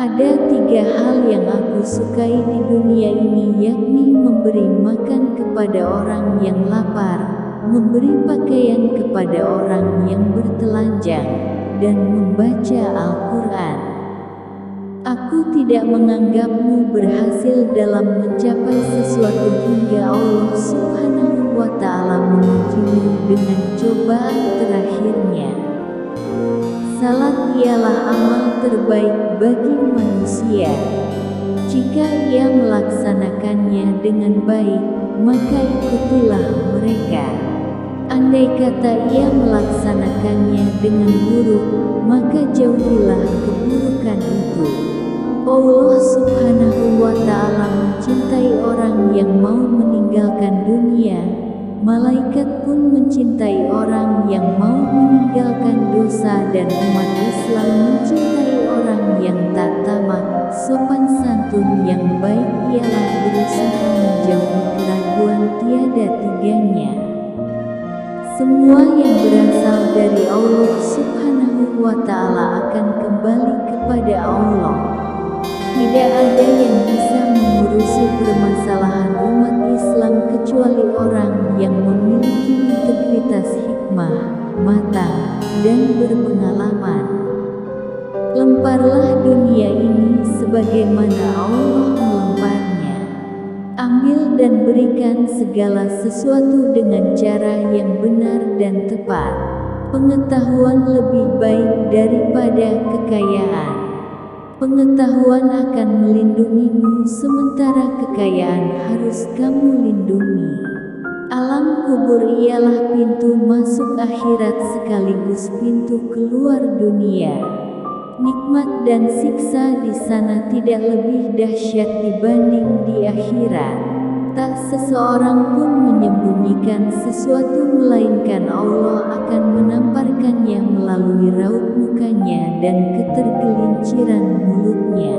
Ada 3 hal yang aku sukai di dunia ini, yakni memberi makan kepada orang yang lapar, memberi pakaian kepada orang yang bertelanjang, dan membaca Al-Quran. Aku tidak menganggapmu berhasil dalam mencapai sesuatu hingga Allah Subhanahu wa Ta'ala mengujimu dengan cobaan terakhirnya. Salat ialah amal terbaik bagi manusia. Jika ia melaksanakannya dengan baik, maka ikutilah mereka. Andai kata ia melaksanakannya dengan buruk, maka jauhilah keburukan itu. Allah Subhanahu wa Ta'ala mencintai orang yang mau meninggalkan dunia. Malaikat pun mencintai orang yang mau meninggalkan dosa, dan umat Islam mencintai orang yang tak tamak. Sopan santun yang baik ialah berusaha menjauhi keraguan, tiada tiganya. Semua yang berasal dari Allah Subhanahu wa Ta'ala akan kembali kepada Allah. Tidak ada yang bisa mengurusi permasalahan umat Islam kecuali orang yang memiliki integritas, hikmah, matang, dan berpengalaman. Lemparlah dunia ini sebagaimana Allah melemparnya. Ambil dan berikan segala sesuatu dengan cara yang benar dan tepat. Pengetahuan lebih baik daripada kekayaan. Pengetahuan akan melindungimu, sementara kekayaan harus kamu lindungi. Alam kubur ialah pintu masuk akhirat sekaligus pintu keluar dunia. Nikmat dan siksa di sana tidak lebih dahsyat dibanding di akhirat. Tak seseorang pun menyembunyikan sesuatu melainkan Allah akan menamparkannya melalui raut mukanya dan ketergelinciran mulutnya.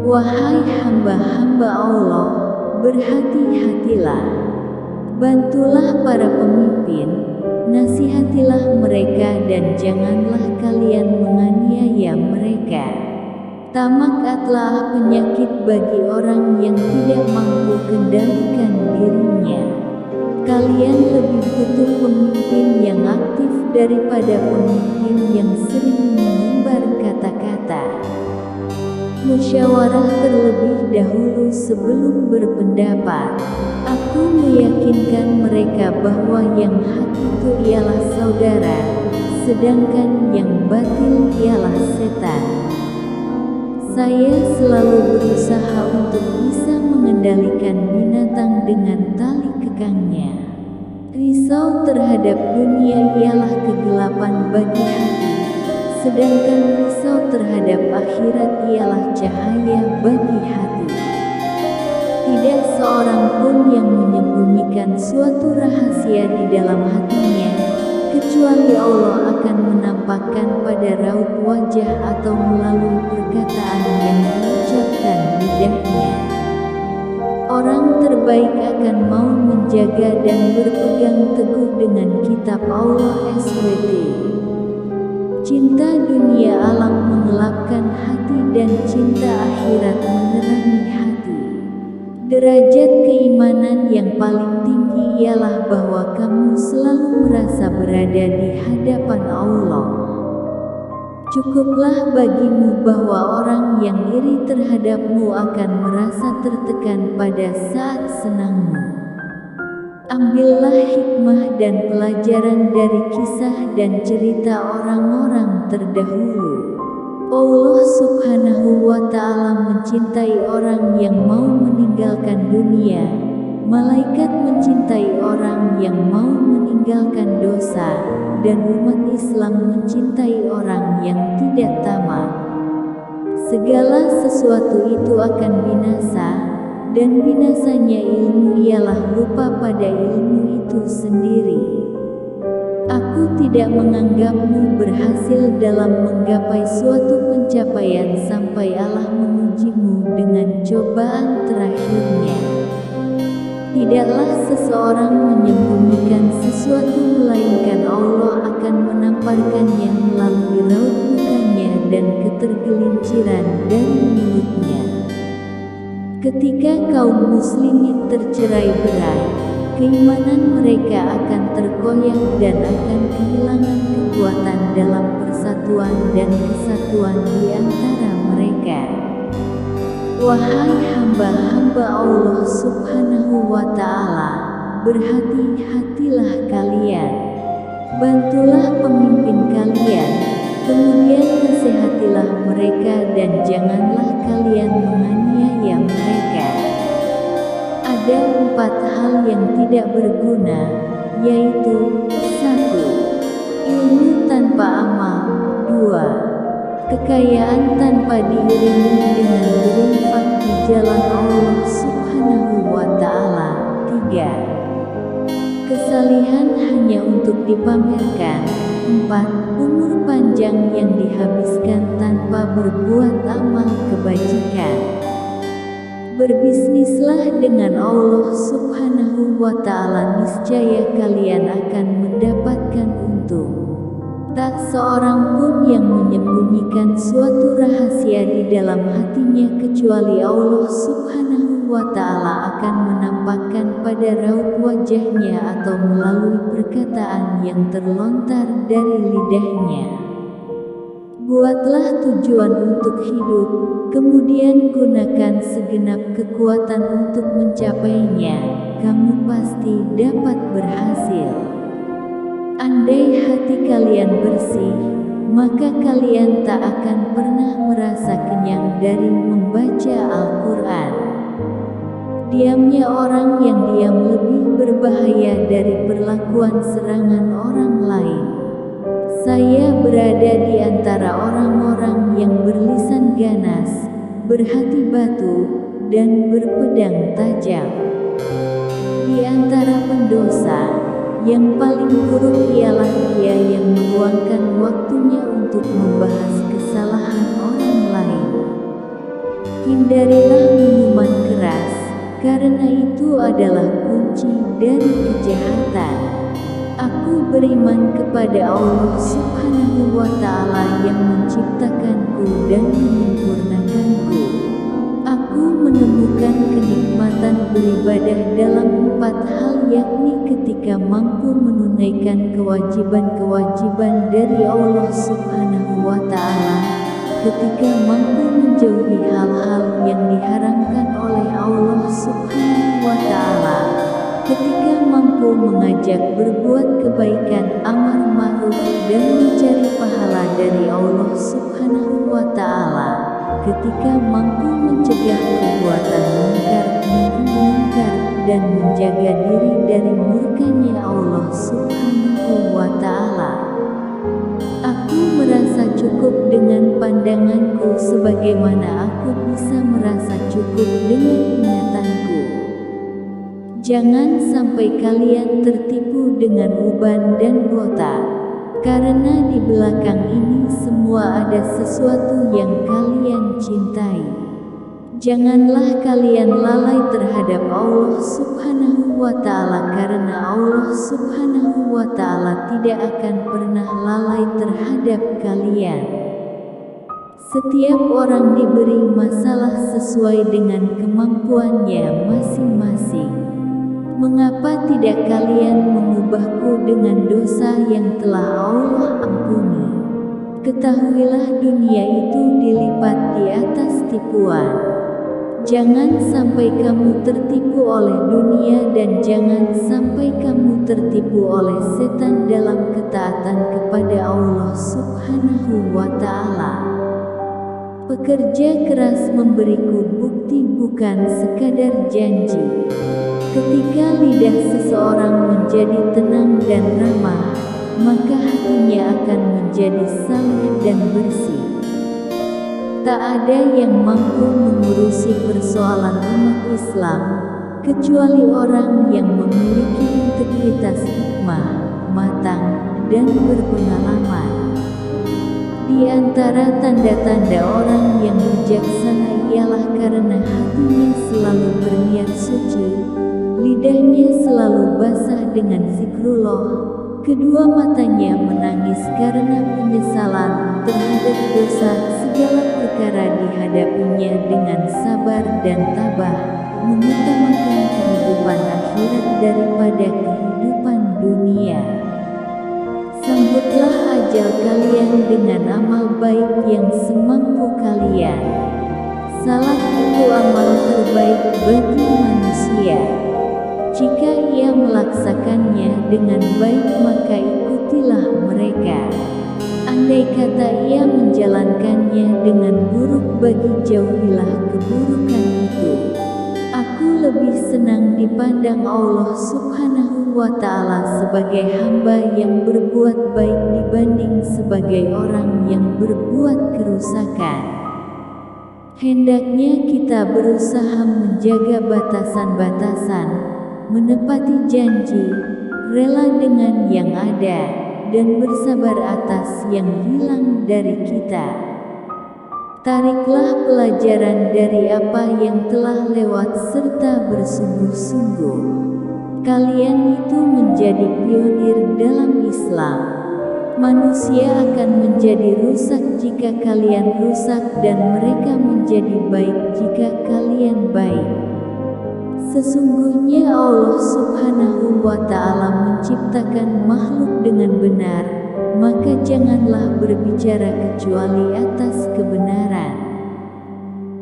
Wahai hamba-hamba Allah, berhati-hatilah. Bantulah para pemimpin, nasihatilah mereka, dan janganlah kalian menganiaya mereka. Tamak adalah penyakit bagi orang yang tidak mampu kendalikan dirinya. Kalian lebih butuh pemimpin yang aktif daripada pemimpin yang sering mengumbar kata-kata. Musyawarah terlebih dahulu sebelum berpendapat. Aku meyakinkan mereka bahwa yang hak itu ialah saudara, sedangkan yang batil ialah setan. Saya selalu berusaha untuk bisa mengendalikan binatang dengan tali kekangnya. Risau terhadap dunia ialah kegelapan bagi hati, sedangkan risau terhadap akhirat ialah cahaya bagi hati. Tidak seorang pun yang menyembunyikan suatu rahasia di dalam hatinya, kecuali Allah akan menampakkan pada raut wajah atau melalui perkataan yang diucapkan lidahnya. Orang terbaik akan mau menjaga dan berpegang teguh dengan kitab Allah SWT. Cinta dunia alam mengelapkan hati dan cinta akhirat menerangi hati. Derajat keimanan yang paling tinggi ialah bahwa kamu selalu merasa berada di hadapan Allah. Cukuplah bagimu bahwa orang yang iri terhadapmu akan merasa tertekan pada saat senangmu. Ambillah hikmah dan pelajaran dari kisah dan cerita orang-orang terdahulu. Allah Subhanahu wa Ta'ala mencintai orang yang mau meninggalkan dunia. Malaikat mencintai orang yang mau meninggalkan dosa, dan umat Islam mencintai orang yang tidak tamak. Segala sesuatu itu akan binasa, dan binasanya ilmu ialah lupa pada ilmu itu sendiri. Aku tidak menganggapmu berhasil dalam menggapai suatu pencapaian sampai Allah mengujimu dengan cobaan terakhirnya. Tidaklah seseorang menyembunyikan sesuatu melainkan Allah akan menamparkannya melalui raut mukanya dan ketergelinciran dari mulutnya. Ketika kaum muslimin tercerai-berai, keimanan mereka akan terkoyak dan akan kehilangan kekuatan dalam persatuan dan kesatuan di antara mereka. Wahai hamba-hamba Allah Subhanahu wa Ta'ala, berhati-hatilah kalian. Bantulah pemimpin kalian, kemudian nasihatilah mereka dan janganlah kalian menganiaya mereka. Ada 4 hal yang tidak berguna, yaitu 1. Ilmu tanpa amal. 2. Kekayaan tanpa diiringi dengan berinfak di jalan Allah Subhanahu wa Ta'ala. 3. Kesalihan hanya untuk dipamerkan. 4. Umur panjang yang dihabiskan tanpa berbuat amal kebajikan. Berbisnislah dengan Allah Subhanahu wa Ta'ala, niscaya kalian akan mendapatkan untung. Tak seorang pun yang menyembunyikan suatu rahasia di dalam hatinya kecuali Allah Subhanahu wa Ta'ala akan menampakkan pada raut wajahnya atau melalui perkataan yang terlontar dari lidahnya. Buatlah tujuan untuk hidup, kemudian gunakan segenap kekuatan untuk mencapainya, kamu pasti dapat berhasil. Andai hati kalian bersih, maka kalian tak akan pernah merasa kenyang dari membaca Al-Quran. Diamnya orang yang diam lebih berbahaya dari perlakuan serangan orang lain. Saya berada di antara orang-orang yang berlisan ganas, berhati batu, dan berpedang tajam. Di antara pendosa, yang paling buruk ialah dia yang meluangkan waktunya untuk membahas kesalahan orang lain. Hindarilah minuman keras, karena itu adalah kunci dari kejahatan. Aku beriman kepada Allah Subhanahu wa Ta'ala yang menciptakanku dan menyempurnakanku. Aku menemukan kenikmatan beribadah dalam 4 hal, yakni ketika mampu menunaikan kewajiban-kewajiban dari Allah Subhanahu wa Ta'ala, ketika mampu menjauhi hal-hal yang diharamkan oleh Allah Subhanahu wa Ta'ala, ketika mampu mengajak berbuat kebaikan, amar ma'ruf dan mencari pahala dari Allah Subhanahu wa Ta'ala, ketika mampu mencegah perbuatan munkar dan menjaga diri dari murkanya Allah Subhanahu wa Ta'ala. Aku merasa cukup dengan pandanganku sebagaimana aku bisa merasa cukup dengan ingatanku. Jangan sampai kalian tertipu dengan uban dan botak, karena di belakang ini semua ada sesuatu yang kalian cintai. Janganlah kalian lalai terhadap Allah Subhanahu wa Ta'ala, karena Allah Subhanahu wa Ta'ala tidak akan pernah lalai terhadap kalian. Setiap orang diberi masalah sesuai dengan kemampuannya masing-masing. Mengapa tidak kalian mengubahku dengan dosa yang telah Allah ampuni? Ketahuilah dunia itu dilipat di atas tipuan. Jangan sampai kamu tertipu oleh dunia dan jangan sampai kamu tertipu oleh setan dalam ketaatan kepada Allah Subhanahu wa Ta'ala. Pekerja keras memberiku bukti, bukan sekadar janji. Ketika lidah seseorang menjadi tenang dan ramah, maka hatinya akan menjadi saleh dan bersih. Tak ada yang mampu mengurusi persoalan umat Islam, kecuali orang yang memiliki integritas, hikmah, matang, dan berpengalaman. Di antara tanda-tanda orang yang bijaksana ialah karena hatinya selalu berniat suci, lidahnya selalu basah dengan zikrullah, Kedua matanya menangis karena penyesalan terhadap dosa. Segala perkara dihadapinya dengan sabar dan tabah, mengutamakan kehidupan akhirat daripada kehidupan dunia. Sambutlah ajal kalian dengan amal baik yang semampu kalian. Salat itu amal terbaik bagi manusia. Jika ia melaksakannya dengan baik, maka ikutilah mereka. Andai kata ia menjalankannya dengan buruk, bagi jauhilah keburukan itu. Aku lebih senang dipandang Allah Subhanahu wa Ta'ala sebagai hamba yang berbuat baik dibanding sebagai orang yang berbuat kerusakan. Hendaknya kita berusaha menjaga batasan-batasan, menepati janji, rela dengan yang ada, dan bersabar atas yang hilang dari kita. Tariklah pelajaran dari apa yang telah lewat serta bersungguh-sungguh. Kalian itu menjadi pionir dalam Islam. Manusia akan menjadi rusak jika kalian rusak, dan mereka menjadi baik jika kalian baik. Sesungguhnya Allah Subhanahu wa Ta'ala menciptakan makhluk dengan benar, maka janganlah berbicara kecuali atas kebenaran.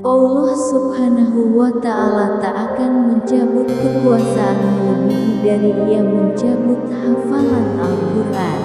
Allah Subhanahu wa Ta'ala tak akan mencabut kekuasaan melebihi dari ia mencabut hafalan Al-Quran.